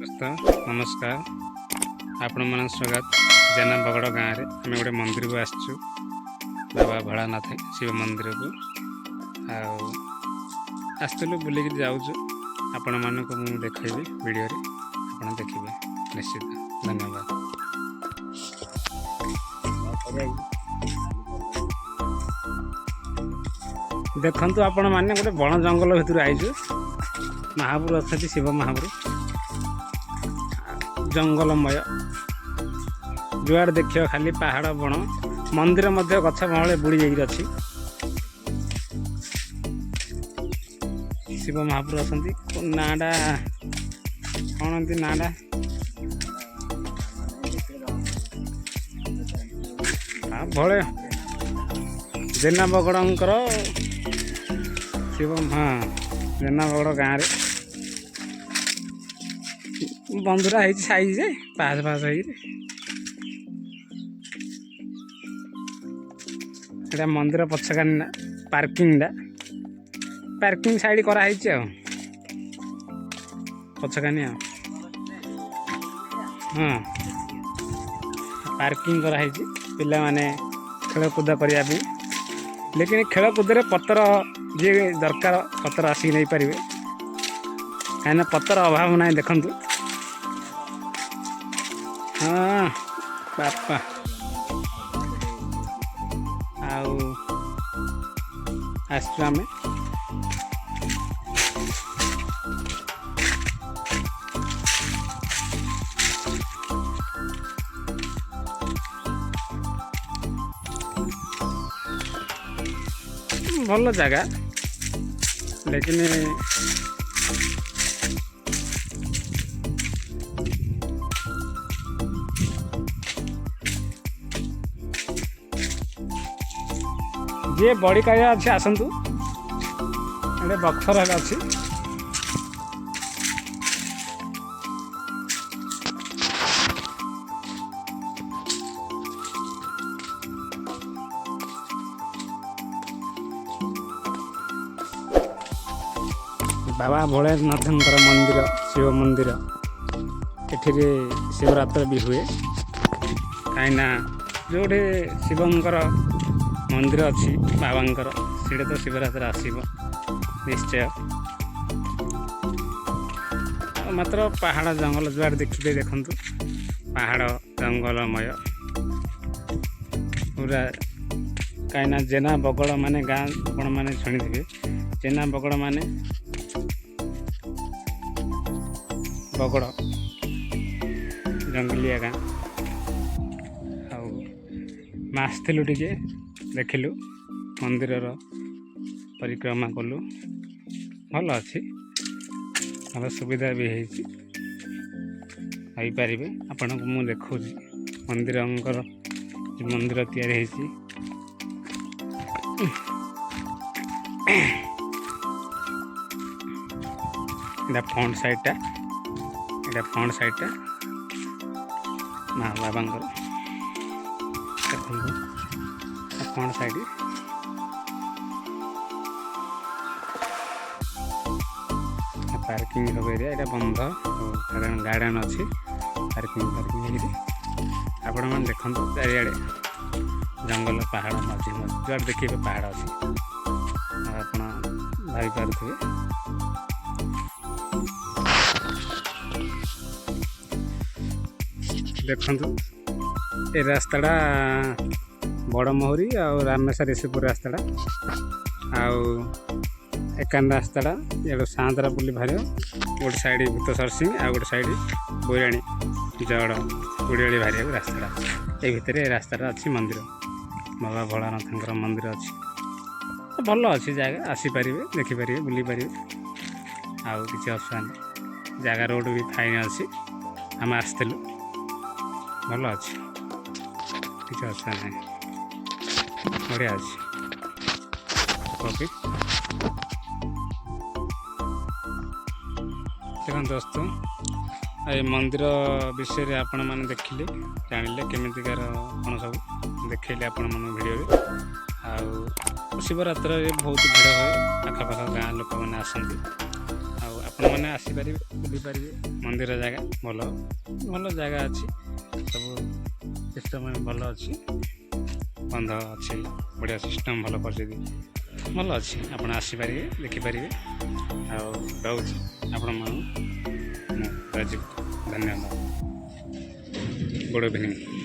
दोस्तों नमस्कार आपण मन स्वागत जेना बगड़ गाँव में आम गोटे मंदिर को आसचु बाबा भोलानाथ शिव मंदिर को आसलु बुलिक जाऊँ आपण मानक मुझे देखी वीडियो आप देखिए निश्चित धन्यवाद। देखु आपण मैंने गोटे बण जंगल भितर आईचु महापुर अच्छा शिव महापुर जंगलमय जुआड़ देखिए खाली पहाड़ बण मंदिर मध्य गछ महले बुड़ी जाइए अच्छी शिव महापुर अच्छा नाडा कौन नाडा भले जेना बगड़कर शिव हाँ जेना बगड़ गाँव में बंधुरा साइज पास पास हो मंदिर पछकानी पार्किंग साइड कराई पछकानी हाँ पार्किंग कराई पिला माने खेलकूद करने लेकिन खेलकूद पतर जी दरकार पतर आसिक नहीं पारे कहीं पतर अभाव ना देखु हाँ बापा आम भल जगह लेकिन जे बड़ी काया अच्छे आसतु ये बक्सर अच्छी बाबा भोलेनाथ मंदिर शिव मंदिर एठिरे शिवरात्र भी हुए कहीं जोटे शिवंकर मंदिर अच्छी बाबांकर सीढ़े तो शिवरात्र आसब निश्चय मात्र पहाड़ जंगल जुआड़ देखिए देखु पहाड़ जंगलमय पूरा कहीं जेना बगड़ माने गाँ आपण मैंने शुणी जेना बगड़ माने बगड़ जंगलिया गाँ आसलु टे देखिलु मंदिर परिक्रमा कलु भल अच्छी भल सुविधा भी हो पारे आपण को मुझे देखा मंदिर मंदिर तैयारी फ्रंट साइडटा ये फ्रंट साइडटा माँ बाबा फ्रंट साइड पार्किंग सब एरिया ये बंध गार्डन अच्छी पार्किंग आपण मैंने देखते चारिड़े जंगल पहाड़ मझी मझी जुआड़ देखिए पहाड़ अच्छी आप भाई पारे देखु ये रास्ताटा बड़ मोहरी आ रामेश्वर ऋषिपुर रास्ताटा एकान रास्ताटा ये सांतरा बुली भार गोटे साइड भूत सरसिंह आ गोटे साइड बोराणी जड़ गुड़ियाली भार रास्ताटा ये भितर रास्ताटा अच्छी मंदिर बाबा भोलानाथ मंदिर अच्छी भल अच्छी जगह आसीपारे देखिपारे बुली पारे आउ किसी असुविधा नहीं जगह रोड भी फाइन अच्छी आम आसलु भल अच्छी किसी असुविधा नहीं बढ़िया अच्छी कॉफी देखो दोस्तों ये मंदिर विषय आपण मैंने देखिले जानिले केमितिकार कौन सब देखिले आपण मन वीडियो आ शिवरात्र बहुत भीड़ हुए आखपाख गाँ लोक मैंने आसती ଆପଣମାନେ ଆସିପାରିବେ ବୁଲିପାରିବେ ମନ୍ଦିର ଜାଗା ଭଲ ଭଲ ଜାଗା ଅଛି ସବୁ ସିଷ୍ଟମ୍ ଭଲ ଅଛି ବନ୍ଧ ଅଛି ବଢ଼ିଆ ସିଷ୍ଟମ୍ ଭଲ କରିଛନ୍ତି ଭଲ ଅଛି ଆପଣ ଆସିପାରିବେ ଦେଖିପାରିବେ ଆଉ ରହୁଛି ଆପଣମାନଙ୍କୁ ମୁଁ ରାଜୀବ ଧନ୍ୟବାଦ ଗୁଡ଼୍ ଇଭିନିଂ।